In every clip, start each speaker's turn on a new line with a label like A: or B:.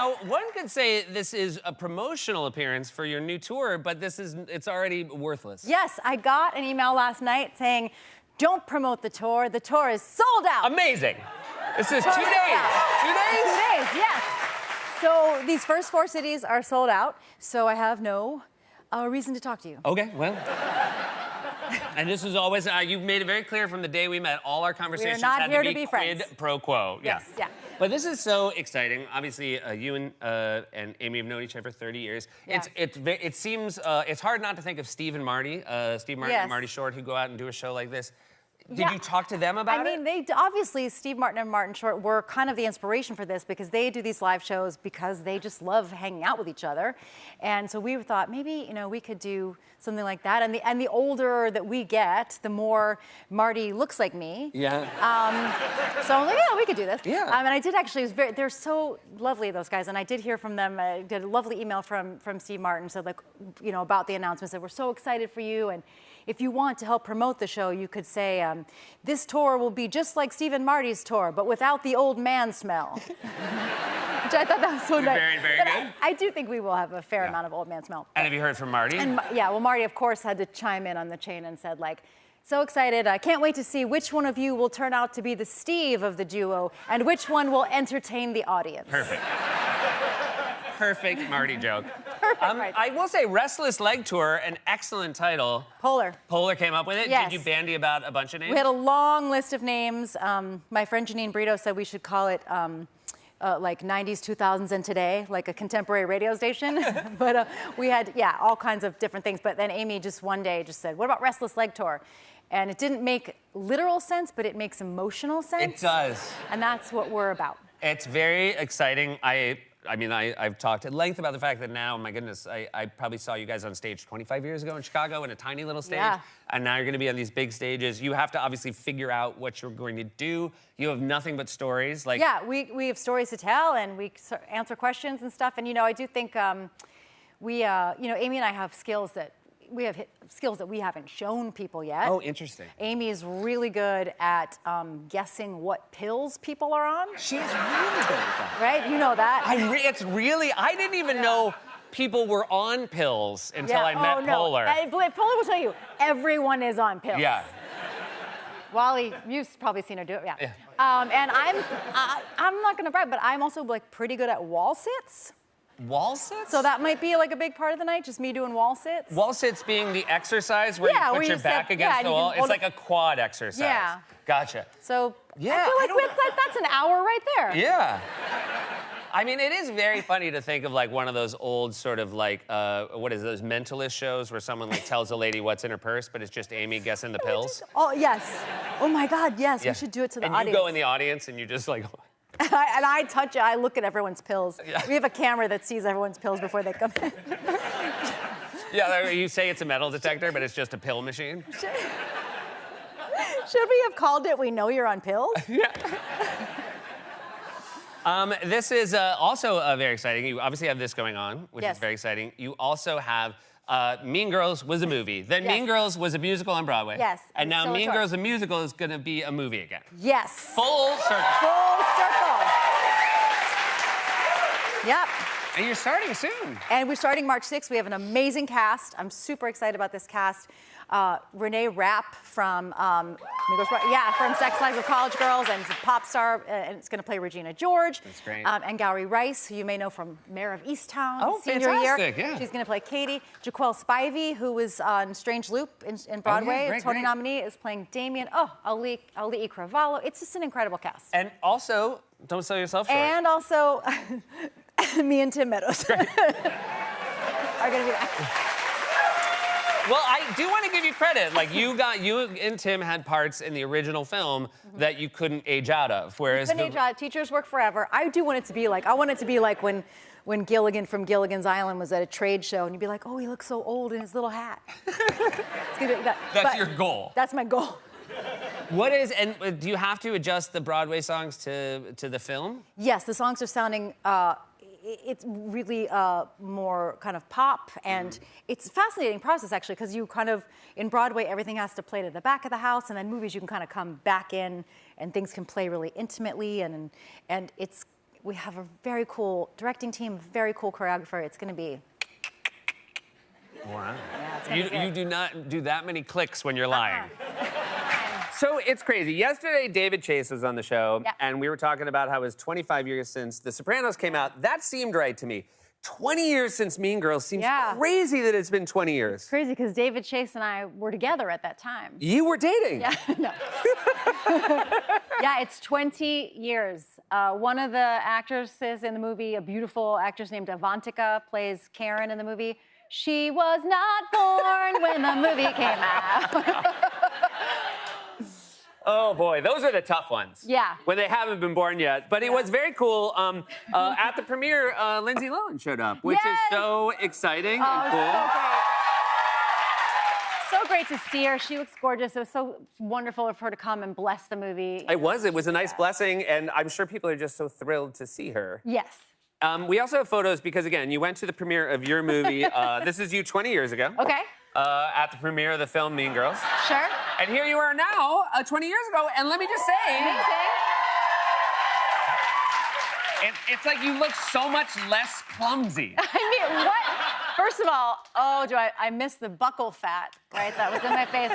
A: Now, one could say this is a promotional appearance for your new tour, but it's already worthless.
B: Yes, I got an email last night saying, don't promote the tour is sold out.
A: Amazing. This is 2 days. 2 days?
B: 2 days, yes. So these first 4 cities are sold out, so I have no reason to talk to you.
A: Okay, well. And this is always, you've made it very clear from the day we met, all our conversations had to be quid pro quo.
B: Yes, yeah.
A: But this is so exciting. Obviously, you and Amy have known each other for 30 years.
B: Yeah.
A: It seems, it's hard not to think of Steve and Marty, Steve Martin and Marty Short, who go out and do a show like this. Did you talk to them about it?
B: I mean, obviously, Steve Martin and Martin Short were kind of the inspiration for this because they do these live shows because they just love hanging out with each other. And so we thought maybe, we could do something like that. And the older that we get, the more Marty looks like me.
A: Yeah.
B: So I was like, yeah, we could do this.
A: Yeah.
B: And I did actually, they're so lovely, those guys. And I did hear from them, I did a lovely email from Steve Martin, said about the announcement, said, we're so excited for you. And if you want to help promote the show, you could say, this tour will be just like Steve and Marty's tour, but without the old man smell. Which I thought that was so nice.
A: Very, very good.
B: I do think we will have a fair amount of old man smell.
A: And have you heard from Marty?
B: And well, Marty, of course, had to chime in on the chain and said, so excited, I can't wait to see which one of you will turn out to be the Steve of the duo and which one will entertain the audience.
A: Perfect. Perfect Marty joke.
B: Perfect, right.
A: I will say Restless Leg Tour, an excellent title.
B: Polar.
A: Polar came up with it?
B: Yes.
A: Did you bandy about a bunch of names?
B: We had a long list of names. My friend Janine Brito said we should call it like 90s, 2000s, and today, like a contemporary radio station. But we had, all kinds of different things. But then Amy just one day just said, what about Restless Leg Tour? And it didn't make literal sense, but it makes emotional sense.
A: It does.
B: And that's what we're about.
A: It's very exciting. I've talked at length about the fact that now, my goodness, I probably saw you guys on stage 25 years ago in Chicago in a tiny little stage.
B: Yeah.
A: And now you're going to be on these big stages. You have to obviously figure out what you're going to do. You have nothing but stories.
B: Yeah, we have stories to tell, and we answer questions and stuff. And, I do think Amy and I have skills that we haven't shown people yet.
A: Oh, interesting.
B: Amy is really good at guessing what pills people are on.
A: She's really good at that.
B: Right? You know that.
A: I didn't even know people were on pills until I met Polar.
B: Polar will tell you, everyone is on pills.
A: Yeah.
B: Wally, you've probably seen her do it, yeah. And I'm not gonna brag, but I'm also pretty good at wall sits.
A: Wall sits?
B: So that might be a big part of the night, just me doing wall sits.
A: Wall sits being the exercise where you put your back against the wall. It's like a quad exercise.
B: Yeah.
A: Gotcha.
B: So
A: yeah,
B: I feel like that's an hour right there.
A: Yeah. I mean, it is very funny to think of one of those old sort of what is those mentalist shows where someone tells a lady what's in her purse, but it's just Amy guessing the pills.
B: Oh, yes. Oh my God, yes, we should do it to the audience.
A: And you go in the audience and you just
B: and I touch it, I look at everyone's pills. Yeah. We have a camera that sees everyone's pills before they come in.
A: Yeah, you say it's a metal detector, but it's just a pill machine.
B: Should we have called it We Know You're on Pills?
A: Yeah. This is also very exciting. You obviously have this going on, which is very exciting. You also have Mean Girls was a movie. Then Mean Girls was a musical on Broadway.
B: Yes.
A: And now Mean Girls, a musical, is going to be a movie again.
B: Yes.
A: Full circle.
B: Full circle. Yep.
A: And you're starting soon.
B: And we're starting March 6th. We have an amazing cast. I'm super excited about this cast. Renee Rapp from Sex Lives of College Girls and pop star, and it's going to play Regina George.
A: That's great.
B: And Gowrie Rice, who you may know from Mayor of Easttown.
A: Oh,
B: senior
A: fantastic,
B: year.
A: Yeah.
B: She's going to play Katie. Jaquel Spivey, who was on Strange Loop in Broadway, Tony nominee, is playing Damien. Oh, Ali Cravallo. It's just an incredible cast.
A: And also, don't sell yourself short.
B: And also, me and Tim Meadows are going to be there.
A: Well, I do want to give you credit. You and Tim had parts in the original film that you couldn't age out of, whereas
B: age out. Teachers work forever. I do want it to be I want it to be like when Gilligan from Gilligan's Island was at a trade show, and you'd be like, oh, he looks so old in his little hat. It's gonna be that.
A: That's your goal.
B: That's my goal.
A: And do you have to adjust the Broadway songs to the film?
B: Yes, the songs are sounding. It's really more kind of pop, and it's a fascinating process actually, because you in Broadway everything has to play to the back of the house, and then movies you can kind of come back in and things can play really intimately, and it's We have a very cool directing team, very cool choreographer. It's going to be.
A: Wow.
B: Yeah, it's gonna be good.
A: You do not do that many clicks when you're lying. So it's crazy. Yesterday, David Chase was on the show,
B: Yeah.
A: and we were talking about how it was 25 years since The Sopranos came out. That seemed right to me. 20 years since Mean Girls seems crazy that it's been 20 years.
B: Crazy because David Chase and I were together at that time.
A: You were dating.
B: Yeah, no. Yeah, it's 20 years. One of the actresses in the movie, a beautiful actress named Avantika, plays Karen in the movie. She was not born when the movie came out.
A: Oh boy, those are the tough ones.
B: Yeah.
A: When they haven't been born yet. But it was very cool. At the premiere, Lindsay Lohan showed up, which is so exciting and cool.
B: So great to see her. She looks gorgeous. It was so wonderful of her to come and bless the movie.
A: It was a nice blessing, and I'm sure people are just so thrilled to see her.
B: Yes.
A: We also have photos because, again, you went to the premiere of your movie. This is you 20 years ago.
B: Okay.
A: At the premiere of the film Mean Girls.
B: Sure.
A: And here you are now, 20 years ago, and let me just say,
B: Amazing.
A: it's like you look so much less clumsy.
B: I mean, what? First of all, I missed the buckle fat, right? That was in my face.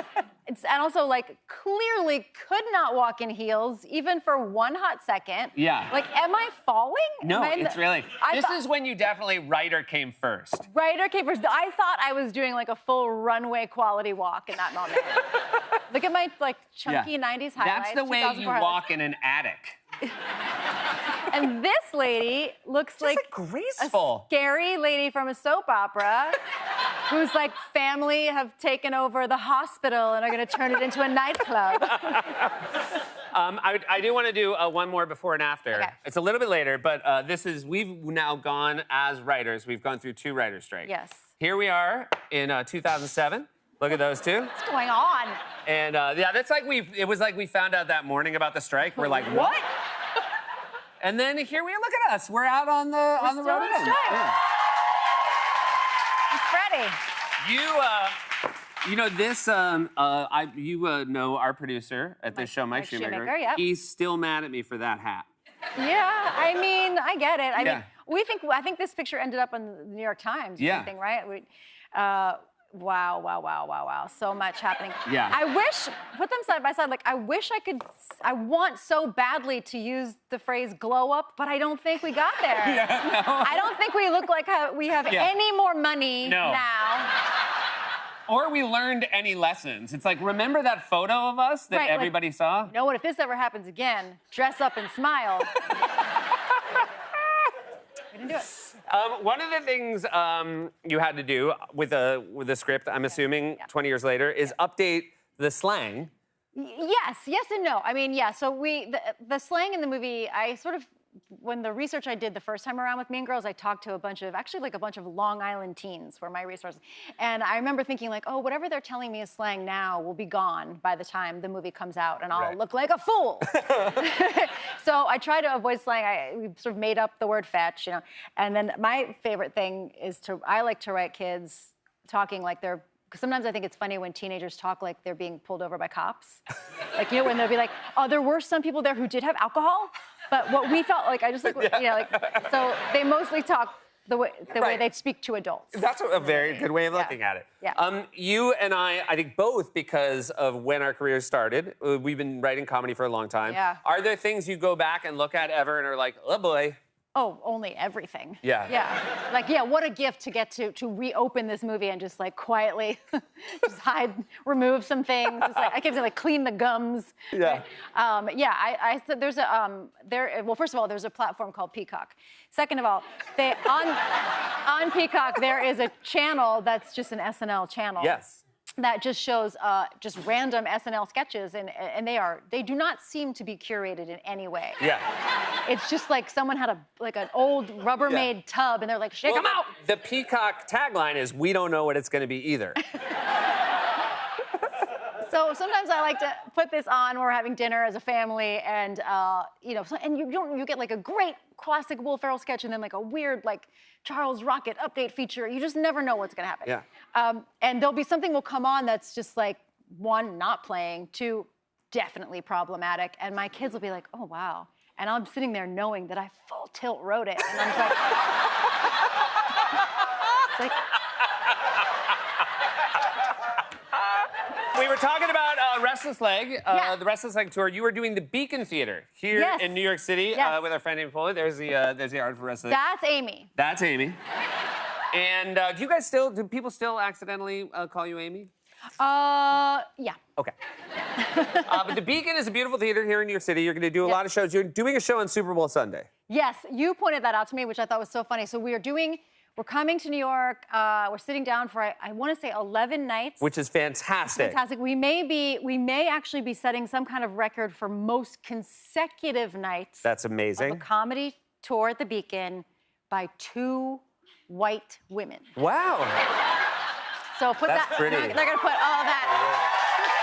B: And also, like, clearly could not walk in heels, even for one hot second.
A: Yeah.
B: Like, am I falling?
A: No, it's really. This is when you definitely Ryder came first.
B: Ryder came first. I thought I was doing, like, a full runway quality walk in that moment. Look at my, like, chunky 90s highlights.
A: That's the way you
B: 2004
A: walk in an attic.
B: And this lady looks like
A: graceful.
B: a scary lady from a soap opera whose like family have taken over the hospital and are going to turn it into a nightclub.
A: I do want to do one more before and after.
B: Okay.
A: It's a little bit later, but we've now gone as writers. We've gone through 2 writers' strikes.
B: Yes.
A: Here we are in 2007. Look at those 2.
B: What's going on?
A: And that's like it was like we found out that morning about the strike. We're like, what? And then here we are. Look at us. We're out on the road
B: still on
A: again.
B: strike.
A: Yeah.
B: I'm Freddie.
A: You know this. You know our producer at this show, Mike Shoemaker.
B: Yep.
A: He's still mad at me for that hat.
B: Yeah, I mean, I get it. I mean, I think this picture ended up in the New York Times or something, right? Wow. So much happening.
A: Yeah.
B: I wish, put them side by side, like, I wish I want so badly to use the phrase glow up, but I don't think we got there.
A: Yeah, no.
B: I don't think we look like we have any more money now.
A: Or we learned any lessons. It's like, remember that photo of us that everybody saw?
B: You know what, if this ever happens again, dress up and smile. We didn't do it.
A: One of the things you had to do with the script, I'm assuming, 20 years later, is update the slang.
B: Yes and no. I mean, yeah, so the slang in the movie, I sort of, when the research I did the first time around with Mean Girls, I talked to a bunch of Long Island teens were my resources. And I remember thinking like, oh, whatever they're telling me is slang now will be gone by the time the movie comes out and I'll look like a fool. So I try to avoid slang. We sort of made up the word fetch, you know. And then my favorite thing is I like to write kids talking like they're, because sometimes I think it's funny when teenagers talk like they're being pulled over by cops. Like, you know, when they'll be like, oh, there were some people there who did have alcohol, but what we felt like, so they mostly talk the way they speak to adults.
A: That's a very good way of looking at it.
B: Yeah.
A: You and I think both because of when our careers started, we've been writing comedy for a long time.
B: Yeah.
A: Are there things you go back and look at ever and are like, oh boy?
B: Oh, only everything.
A: Yeah.
B: Yeah. Like, yeah, what a gift to get to reopen this movie and just like quietly just remove some things. It's like, I kept saying like clean the gums.
A: Yeah.
B: Right? I said there's well, first of all, there's a platform called Peacock. Second of all, on Peacock, there is a channel that's just an SNL channel.
A: Yes.
B: That just shows just random SNL sketches, and they do not seem to be curated in any way.
A: Yeah.
B: It's just like someone had an old Rubbermaid tub, and they're like, shake them out.
A: The Peacock tagline is, we don't know what it's going to be either.
B: So sometimes I like to put this on when we're having dinner as a family, and you get like a great classic Will Ferrell sketch, and then like a weird like Charles Rocket update feature. You just never know what's gonna happen.
A: Yeah.
B: And there'll be something will come on that's just like, 1, not playing, 2, definitely problematic, and my kids will be like, oh wow. And I'm sitting there knowing that I full tilt wrote it. And I'm just like, it's like,
A: We were talking about Restless Leg,
B: Yeah.
A: the Restless Leg tour. You were doing the Beacon Theater here
B: Yes.
A: in New York City
B: Yes.
A: with our friend Amy Poehler. There's the art for Restless Leg.
B: that's Amy.
A: That's Amy. And do people still accidentally call you Amy?
B: Yeah.
A: Okay. But the Beacon is a beautiful theater here in New York City. You're going to do a lot of shows. You're doing a show on Super Bowl Sunday.
B: Yes, you pointed that out to me, which I thought was so funny. So we're coming to New York. We're sitting down for, I want to say 11 nights.
A: Which is fantastic.
B: Fantastic. We may actually be setting some kind of record for most consecutive nights.
A: That's amazing.
B: Of a comedy tour at the Beacon by 2 white women.
A: Wow.
B: So put
A: That's
B: that.
A: pretty.
B: They're gonna put all that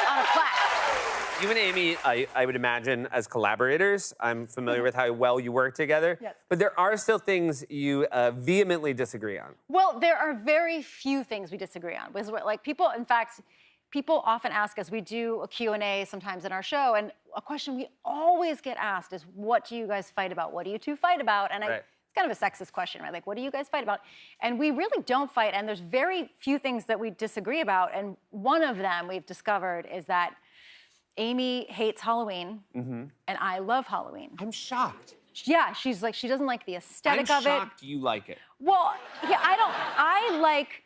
B: on a plaque.
A: You and Amy, I would imagine, as collaborators, I'm familiar with how well you work together.
B: Yes.
A: But there are still things you vehemently disagree on.
B: Well, there are very few things we disagree on. Because like people, in fact, people often ask us. We do a Q&A sometimes in our show, and a question we always get asked is, "What do you guys fight about? What do you two fight about?" And
A: Right.
B: it's kind of a sexist question, right? Like, what do you guys fight about? And we really don't fight. And there's very few things that we disagree about. And one of them we've discovered is that Amy hates Halloween, and I love Halloween.
A: I'm shocked.
B: Yeah, she's like, she doesn't like the aesthetic
A: I'm
B: of it.
A: shocked you like it.
B: Well, yeah, I like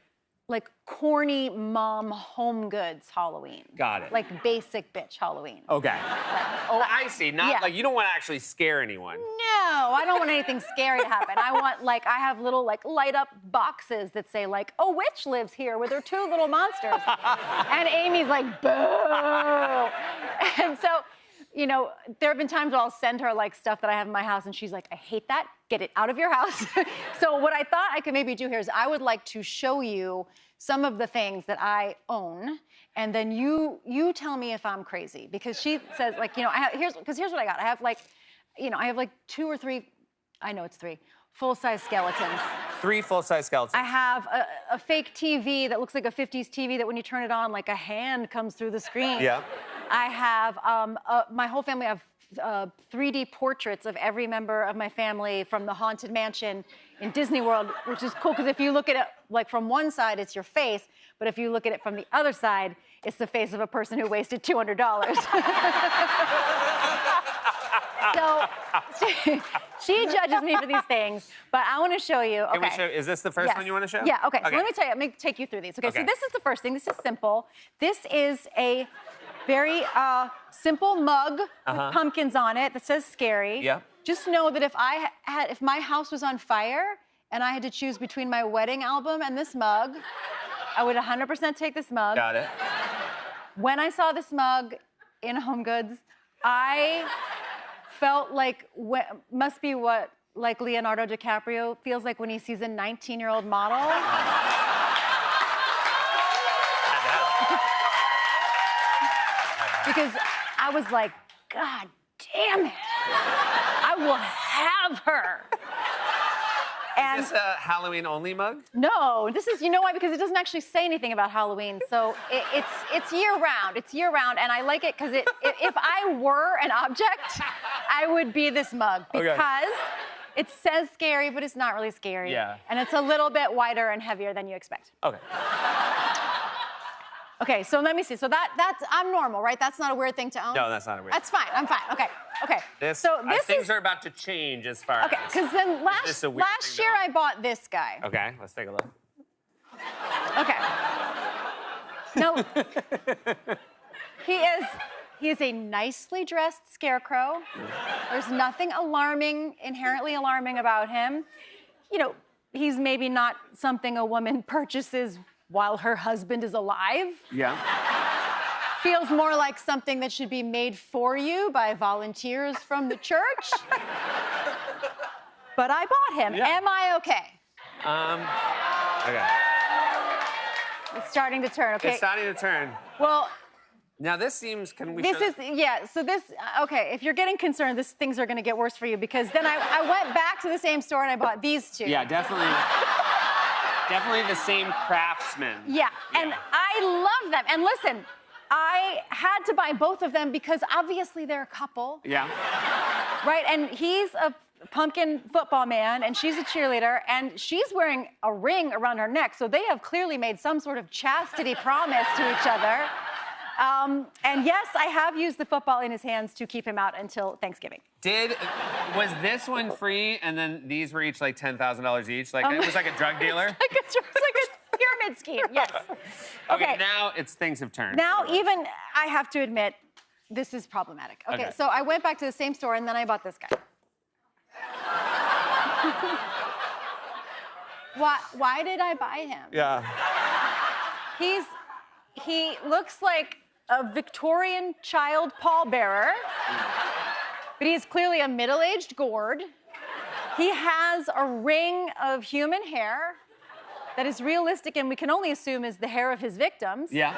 B: corny mom home goods Halloween.
A: Got it.
B: Like basic bitch Halloween.
A: Okay. Oh, I see. Not
B: Yeah.
A: like you don't want to actually scare anyone.
B: No, I don't want anything scary to happen. I want I have little light up boxes that say a witch lives here with her 2 little monsters. And Amy's like, boo. And so, there have been times where I'll send her stuff that I have in my house and she's like, I hate that. Get it out of your house. So what I thought I could maybe do here is I would like to show you some of the things that I own, and then you tell me if I'm crazy, because she says here's what I got. I have I have 2 or 3, I know it's 3, full-size skeletons.
A: 3 full-size skeletons.
B: I have a fake TV that looks like a 50s TV that when you turn it on, a hand comes through the screen.
A: Yeah.
B: I have, my whole family, I have 3D portraits of every member of my family from the Haunted Mansion in Disney World, which is cool because if you look at it from one side, it's your face, but if you look at it from the other side, it's the face of a person who wasted $200. So she judges me for these things, but I want to show you. Okay.
A: Can we show, is this the first one you want to show?
B: Yeah, okay. So let me tell you, let me take you through these. Okay,
A: Okay.
B: so this is the first thing. This is simple. This is a very simple mug with pumpkins on it that says scary.
A: Yeah.
B: Just know that if my house was on fire and I had to choose between my wedding album and this mug, I would 100% take this mug.
A: Got it.
B: When I saw this mug in Home Goods, I felt must be what Leonardo DiCaprio feels like when he sees a 19-year-old model. Because I was like, God damn it, I will have her. And
A: Is this a Halloween-only mug?
B: no, this is, you know why? Because it doesn't actually say anything about Halloween. So it's year-round. It's year-round, and I like it because if I were an object, I would be this mug.
A: Okay.
B: Because it says scary, but it's not really scary.
A: Yeah.
B: And it's a little bit wider and heavier than you expect.
A: Okay.
B: Okay, so let me see. So that's, I'm normal, right? That's not a weird thing to own?
A: No, that's not a weird.
B: That's fine, I'm fine. Okay.
A: Things are about to change as far
B: Okay,
A: as.
B: because then
A: this a weird
B: last
A: thing to
B: year
A: own?
B: I bought this guy.
A: Okay, let's take a look.
B: Okay. No. He is a nicely dressed scarecrow. There's nothing inherently alarming about him. He's maybe not something a woman purchases while her husband is alive.
A: Yeah.
B: Feels more like something that should be made for you by volunteers from the church. But I bought him.
A: Yeah.
B: Am I okay?
A: Okay.
B: It's starting to turn, okay?
A: It's starting to turn.
B: Well,
A: Now this seems. Can we?
B: this
A: show
B: is, yeah, so this, okay, if you're getting concerned, things are gonna get worse for you because then I went back to the same store and I bought these 2.
A: Yeah, definitely. Definitely the same craftsman.
B: Yeah, and I love them. And listen, I had to buy both of them because obviously they're a couple.
A: Yeah.
B: Right, and he's a pumpkin football man, and she's a cheerleader, and she's wearing a ring around her neck, so they have clearly made some sort of chastity promise to each other. And yes, I have used the football in his hands to keep him out until Thanksgiving.
A: Was this one free, and then these were each like $10,000 each? Like it was like a drug dealer?
B: It's like a pyramid scheme, yes.
A: Okay, now things have turned.
B: Now even, I have to admit, this is problematic. Okay, so I went back to the same store, and then I bought this guy. Why did I buy him?
A: Yeah.
B: He looks like a Victorian child pallbearer, but he's clearly a middle-aged gourd. He has a ring of human hair that is realistic and we can only assume is the hair of his victims.
A: Yeah.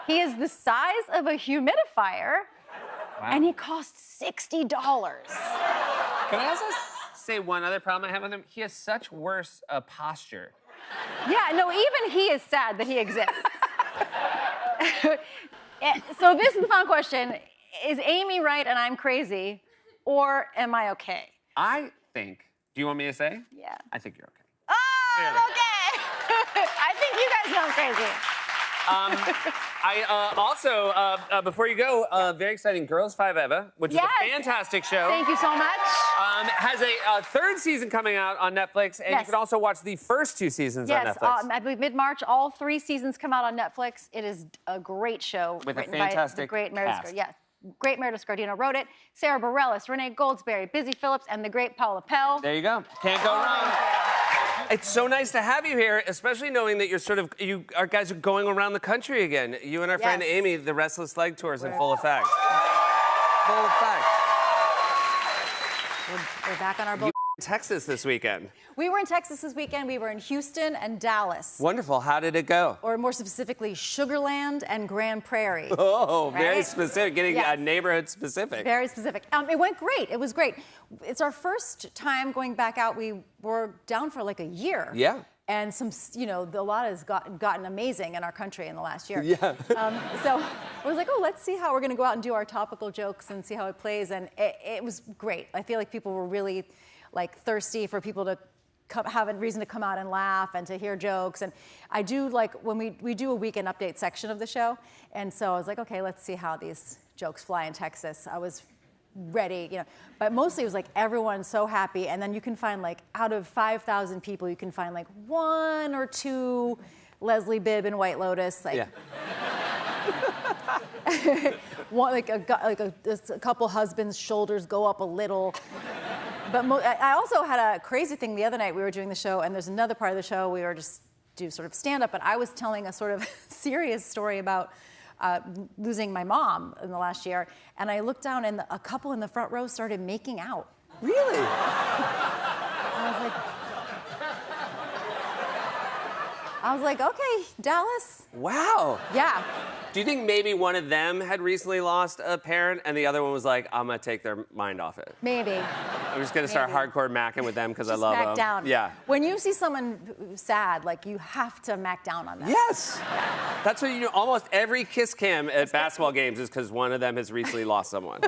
B: He is the size of a humidifier, and he costs $60.
A: Can I also say one other problem I have with him? He has such worse posture.
B: Yeah, no, even he is sad that he exists. So this is the final question. Is Amy right and I'm crazy, or am I okay?
A: I think, do you want me to say?
B: Yeah.
A: I think you're okay.
B: Oh, I'm okay. I think you guys know I'm crazy.
A: I also, before you go, very exciting, Girls 5 Eva, which is a fantastic show.
B: Thank you so much.
A: Has a third season coming out on Netflix, and you can also watch the first 2 seasons on Netflix.
B: Yes, I believe mid-March, all 3 seasons come out on Netflix. It is a great show.
A: With a
B: written
A: fantastic
B: by the great Meredith
A: cast.
B: Yes, great Meredith Scardino wrote it. Sarah Bareilles, Renee Goldsberry, Busy Phillips, and the great Paula Pell.
A: There you go. Can't go wrong. It's so nice to have you here, especially knowing that you guys are going around the country again. You and our friend Amy, the Restless Leg Tour is in full effect. Full effect.
B: We're back on our boat.
A: Texas this weekend.
B: We were in Texas this weekend. We were in Houston and Dallas.
A: Wonderful. How did it go?
B: Or more specifically, Sugarland and Grand Prairie.
A: Oh,
B: right?
A: Very specific. Getting neighborhood specific.
B: Very specific. It went great. It was great. It's our first time going back out. We were down for like a year.
A: Yeah.
B: And a lot has gotten amazing in our country in the last year.
A: Yeah.
B: So I was like, oh, let's see how we're going to go out and do our topical jokes and see how it plays. And it was great. I feel like people were really thirsty for people to have a reason to come out and laugh and to hear jokes. And I do when we do a weekend update section of the show. And so I was like, okay, let's see how these jokes fly in Texas. I was ready, but mostly it was everyone's so happy. And then you can find out of 5,000 people, you can find 1 or 2 Leslie Bibb and White Lotus. One, a couple husbands' shoulders go up a little. But I also had a crazy thing the other night. We were doing the show, and there's another part of the show we were just do sort of stand-up, but I was telling a sort of serious story about losing my mom in the last year, and I looked down, and a couple in the front row started making out.
A: Really?
B: I was like, okay, Dallas.
A: Wow.
B: Yeah.
A: Do you think maybe one of them had recently lost a parent and the other one was like, I'm gonna take their mind off it?
B: Maybe.
A: I'm just gonna start hardcore macking with them because I love
B: mac
A: them.
B: down.
A: Yeah.
B: When you see someone sad, you have to mac down on them.
A: Yes. That's what you do. Almost every kiss cam at basketball games is because one of them has recently lost someone.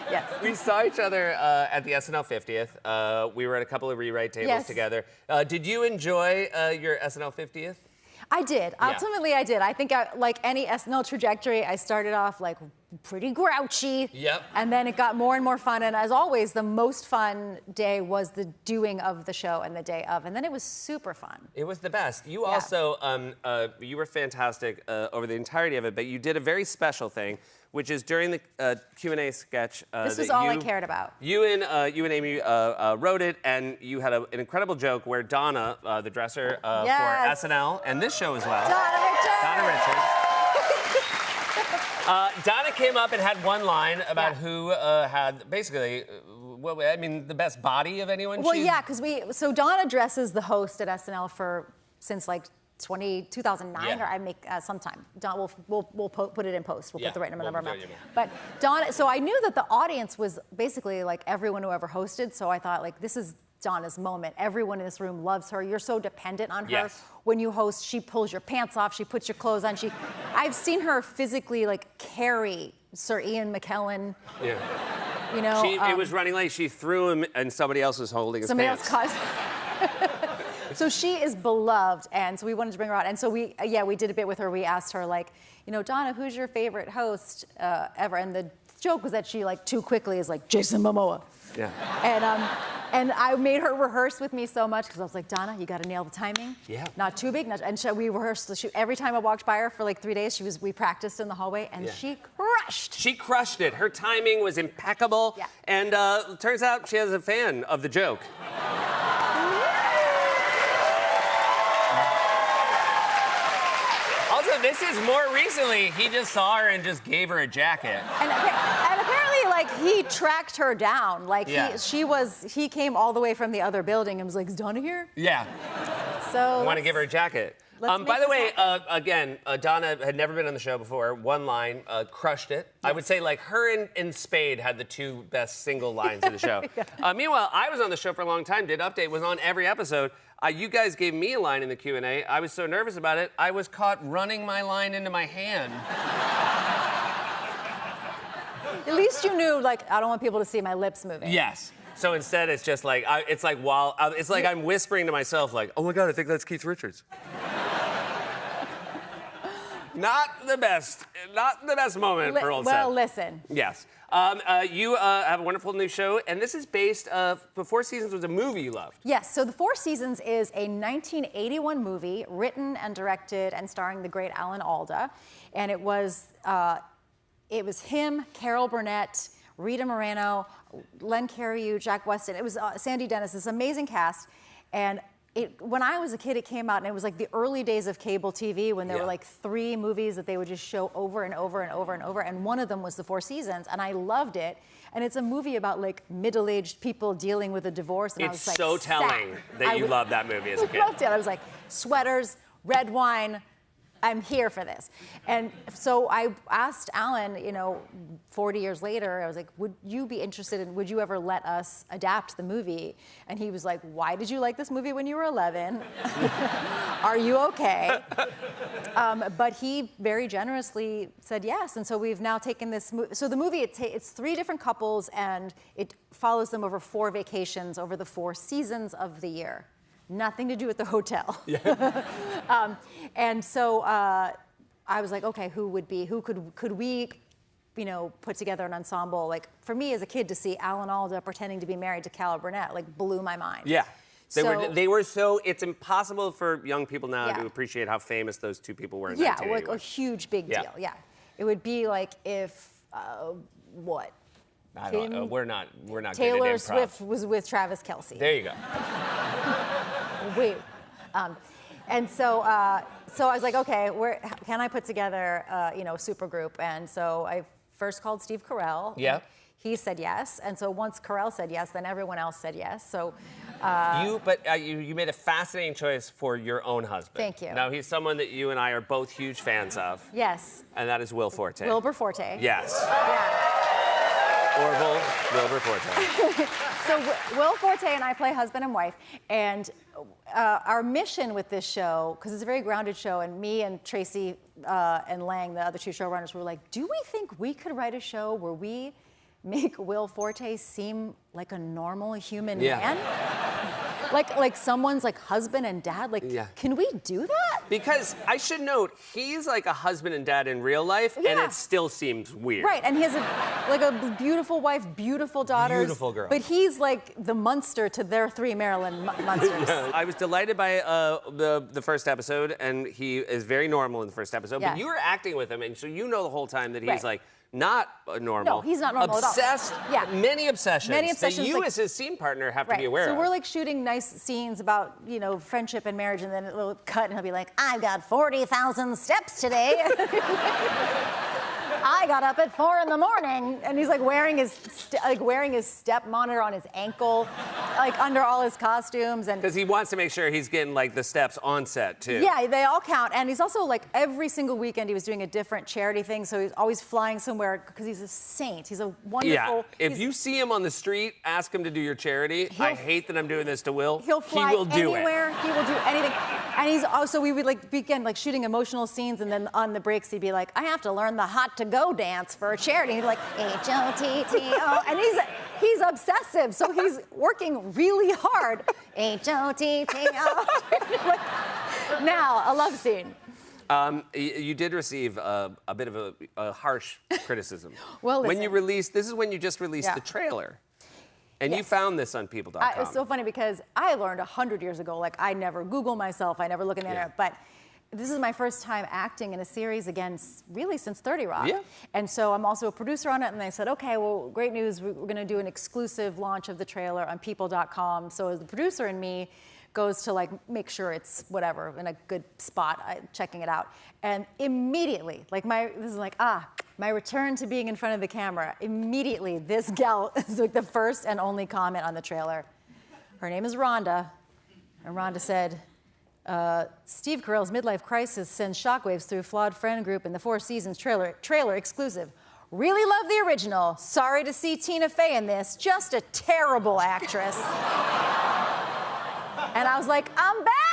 B: Yes.
A: We saw each other at the SNL 50th. We were at a couple of rewrite tables together. Did you enjoy your SNL 50th?
B: I did. Yeah. Ultimately, I did. I think, like any SNL trajectory, I started off pretty grouchy.
A: Yep.
B: And then it got more and more fun. And as always, the most fun day was the doing of the show and the day of. And then it was super fun.
A: It was the best. You also, you were fantastic over the entirety of it, but you did a very special thing, which is during the Q&A sketch.
B: This was all I cared about.
A: You and Amy wrote it, and you had an incredible joke where Donna, the dresser for SNL, and this show as well. Donna Richards. Donna came up and had one line about who had basically, the best body of anyone.
B: Well, because so Donna dresses the host at SNL since 2009, or I make sometime. Don, we'll put it in post. We'll put the right number out. But Donna, so I knew that the audience was basically everyone who ever hosted. So I thought this is Donna's moment. Everyone in this room loves her. You're so dependent on her.
A: Yes.
B: When you host, she pulls your pants off. She puts your clothes on. I've seen her physically carry Sir Ian McKellen.
A: Yeah.
B: You know,
A: It was running late. She threw him, and somebody else was holding his
B: somebody
A: pants.
B: else caused. So she is beloved, and so we wanted to bring her out. And so we did a bit with her. We asked her, like, you know, Donna, who's your favorite host ever? And the joke was that she, like, too quickly is like, Jason Momoa.
A: Yeah.
B: And I made her rehearse with me so much because I was like, Donna, you got to nail the timing.
A: Yeah.
B: Not too big. And so we rehearsed. Every time I walked by her for like 3 days, we practiced in the hallway, and she crushed.
A: She crushed it. Her timing was impeccable.
B: Yeah.
A: And turns out she has a fan of the joke. Also, this is more recently, he just saw her and just gave her a jacket.
B: And apparently, like, he tracked her down. Like, he came all the way from the other building and was like, is Donna here?
A: Yeah.
B: So
A: I want to give her a jacket. By the way, again, Donna had never been on the show before. One line, crushed it. Yes. I would say, like, her and Spade had the two best single lines of the show. Meanwhile, I was on the show for a long time, did Update, was on every episode. You guys gave me a line in the Q&A. I was so nervous about it, I was caught running my line into my hand.
B: At least you knew, like, I don't want people to see my lips moving.
A: Yes. So instead, it's just like, it's like I'm whispering to myself, like, oh my God, I think that's Keith Richards. Not the best moment for old Seth.
B: Well, listen.
A: Yes. You have a wonderful new show, and this is based, The Four Seasons was a movie you loved.
B: Yes, so The Four Seasons is a 1981 movie written and directed and starring the great Alan Alda. And it was him, Carol Burnett, Rita Moreno, Len Cariou, Jack Weston. It was Sandy Dennis, this amazing cast. And when I was a kid, it came out, and it was like the early days of cable TV when there were like 3 movies that they would just show over and over and over and over, and one of them was The Four Seasons, and I loved it. And it's a movie about like middle-aged people dealing with a divorce, and I was like,
A: so telling that you loved that movie as a kid.
B: I loved it. I was like, sweaters, red wine, I'm here for this. And so I asked Alan, 40 years later, I was like, would you be interested in, would you ever let us adapt the movie? And he was like, why did you like this movie when you were 11? Are you okay? But he very generously said yes. And so we've now taken this movie. So the movie, it's 3 different couples, and it follows them over 4 vacations over the 4 seasons of the year. Nothing to do with the hotel. Yeah. And so I was like, okay, who could we, put together an ensemble? Like, for me as a kid to see Alan Alda pretending to be married to Carol Burnett, like, blew my mind.
A: Yeah. They were so, it's impossible for young people now to appreciate how famous those 2 people were in 1981.
B: Yeah, like a huge, big deal, yeah. It would be like if, what?
A: I don't know. We're not
B: Taylor Swift was with Travis Kelce.
A: There you go.
B: Wait. And so I was like, okay, can I put together, a super group? And so I first called Steve Carell.
A: Yeah.
B: He said yes. And so once Carell said yes, then everyone else said yes. So.
A: You made a fascinating choice for your own husband.
B: Thank you.
A: Now, he's someone that you and I are both huge fans of.
B: Yes.
A: And that is Will Forte.
B: Wilbur Forte.
A: Yes.
B: Yeah.
A: Orville, Wilbur Forte.
B: So Will Forte and I play husband and wife, and our mission with this show, because it's a very grounded show, and me and Tracy and Lang, the other 2 showrunners, were like, do we think we could write a show where we make Will Forte seem like a normal human man? Like someone's like husband and dad? Like, can we do that?
A: Because I should note, he's like a husband and dad in real life, and it still seems weird.
B: Right, and he has a beautiful wife, beautiful daughters.
A: Beautiful girl.
B: But he's like the Munster to their 3 Maryland Munsters.
A: I was delighted by the first episode, and he is very normal in the first episode. But you were acting with him, and so you know the whole time that he's like, not normal.
B: No, he's not normal
A: obsessed,
B: at all. Yeah.
A: Many obsessions. That you
B: like,
A: as his scene partner have to be aware of.
B: So we're like shooting nice scenes about, friendship and marriage, and then it'll cut and he'll be like, I've got 40,000 steps today. I got up at 4 a.m, and he's like wearing his step monitor on his ankle, like under all his costumes, and
A: because he wants to make sure he's getting like the steps on set too.
B: Yeah, they all count, and he's also like every single weekend he was doing a different charity thing, so he's always flying somewhere because he's a saint. He's a wonderful.
A: Yeah, if you see him on the street, ask him to do your charity. I hate that I'm doing this to Will.
B: He'll fly
A: he will do
B: anywhere.
A: It.
B: He will do anything. And he's also, we would like begin like shooting emotional scenes, and then on the breaks he'd be like, I have to learn the hot to to go dance for a charity. He's like, H-O-T-T-O. And he's obsessive, so he's working really hard. H-O-T-T-O. Now, a love scene.
A: You did receive a bit of a harsh criticism.
B: Well, listen.
A: When you released, this is when you just released the trailer. And you found this on people.com.
B: It's so funny because I learned 100 years ago, like I never Google myself, I never look in the internet, but this is my first time acting in a series again, really since 30 Rock.
A: Yeah.
B: And so I'm also a producer on it, and they said, okay, well, great news, we're gonna do an exclusive launch of the trailer on people.com. So as the producer and me goes to like make sure it's whatever, in a good spot, checking it out. And immediately, like this is like, my return to being in front of the camera. Immediately, this gal is like the first and only comment on the trailer. Her name is Rhonda, and Rhonda said, Steve Carell's midlife crisis sends shockwaves through Flawed Friend Group in the Four Seasons trailer exclusive. Really love the original. Sorry to see Tina Fey in this. Just a terrible actress. And I was like, I'm back!